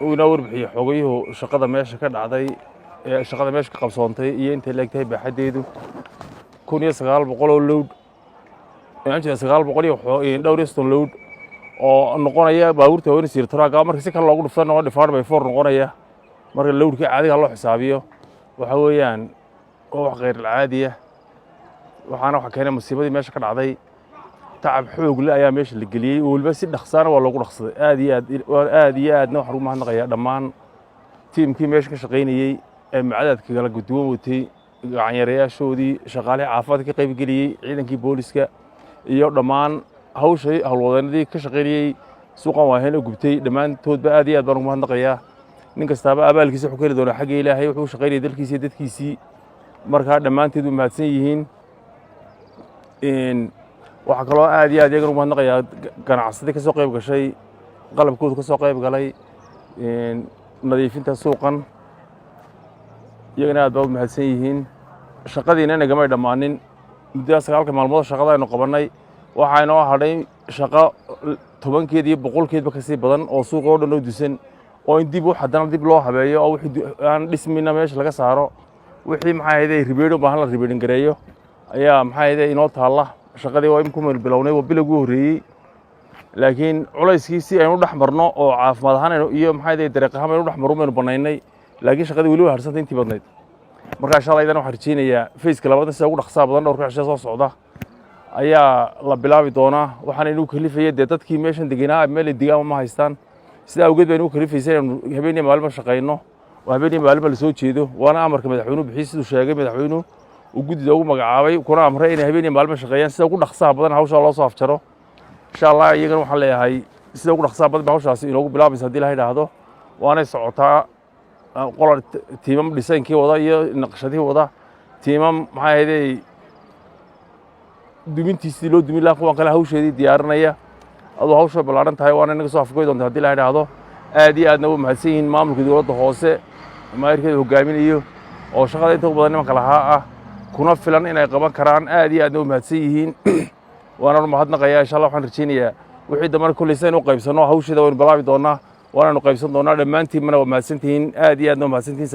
وينا وربحي حقيه شقة ماشي كان عضي شقة ماشي قبصانتي أنت اللي كتب بحديده كون يسقال بقوله اللود يعني يسقال بقوله دوري استون لود أو نقولنا باورته وين يصير ترى قامر كسي كان لقول فصلنا قاعد فار بيفور نقولنا مرة اللود كعادي الله حسابيه وحويان هو غير العادية وحنا وحكينا مصيبة دي ماشي كان عضي تعب حوق لا يا ماشي اللي قليه والبس الخسارة ولا أقول خسارة آدي نوع حروم هنا غير دمان تيم كي ماشي كشقيني معدد كلا قدوم وتي يعني رياشو دي شغالة عافات كي قيب قليه عيدا كي بوليسكا يو دمان هو شيء هالوضعنا دي كشقيني سوقا واهنا وقبتي دمان تود بآدي دورهم هنا غير نكستابا أبال كيسي حكير دونا حقي إلهي وحو شقيني دل كيسي دل كيسي مركا دمان تدو مهاتسيهين إن waxa kale oo aad iyo aad iyagu ma naqaya ganacsiga ka soo qayb gashay qalabkooda ka soo qayb galay nadiifinta suuqan iyagana aad baa u mahadsan yihiin shaqadiina nagamay dhamaanin muddo 9 maalmood shaqada aynu qabanay waxa inoo hadhay shaqo 10keed iyo 100keedba ka sii badan oo suuq oo dhan oo dusan oo in dib dib loo habeeyo oo wixii aan dhismina meesha laga saaro wixii maxay ahayd ribeedo baahan la ribeedin gareeyo ayaa maxay ahayd inoo taala shaqadii waa imku meel bilownay oo bilow horeeyay laakiin culayskiisii aynu dhaxmarno oo caafimaad ahaan iyo maxay ahayd dariiq ahaan aynu dhaxmaro meenu banaynay laakiin shaqadii wali waa harsantay intii badnayd marka insha Allah idan waxaan rajeynayaa feeska labaad si ugu dhaqsaha badan dhowr ka soo socda ayaa la bilaabi doonaa waxaan inuu kalifayay dadkii meeshan deganaa meel deegaan ma haystaan sida awgeed baynu kalifaysay habeenii maalmo shaqeyno oo habeenii maalmo la soo jeedo waana amarka madaxweynuhu bixiyay sidoo sheegay madaxweynuhu وجودي ugu magacaabay kuna amray in habeenii maalmo shaqeeyaan sida ugu dhaqsaha badan hawsha loo soo afjaro insha Allah iyaga waxaan leeyahay sida ugu dhaqsaha badan hawshaasi inoogu bilaabayso hadii la yiraahdo waana socotaa qolad tiimam dhisaynkii wada iyo naqshadii wada tiimam maxay ahayd dumintiisii loo dumin lahaa kuwan kale hawsheedii diyaarinaya adoo hawsha balaaran tahay waana inaga soo afgoy doontaa hadii la yiraahdo aad iyo aadna u mahadsan yihiin maamulka dawladda hoose maayirkeeda hogaaminayo oo shaqada inta badan nimanka lahaa ah kuna filan inay qaban karaan aad iyo aad u mahadsan yihiin waana mahadnaqayaa insha Allah waxaan rajeynayaa wixii damar kullisan u qaybsano hawsheeda waan bilaabi doonaa waana qaybsan doonaa dhammaantiin mana mahadsantihiin aad iyo aad u mahadsantihiin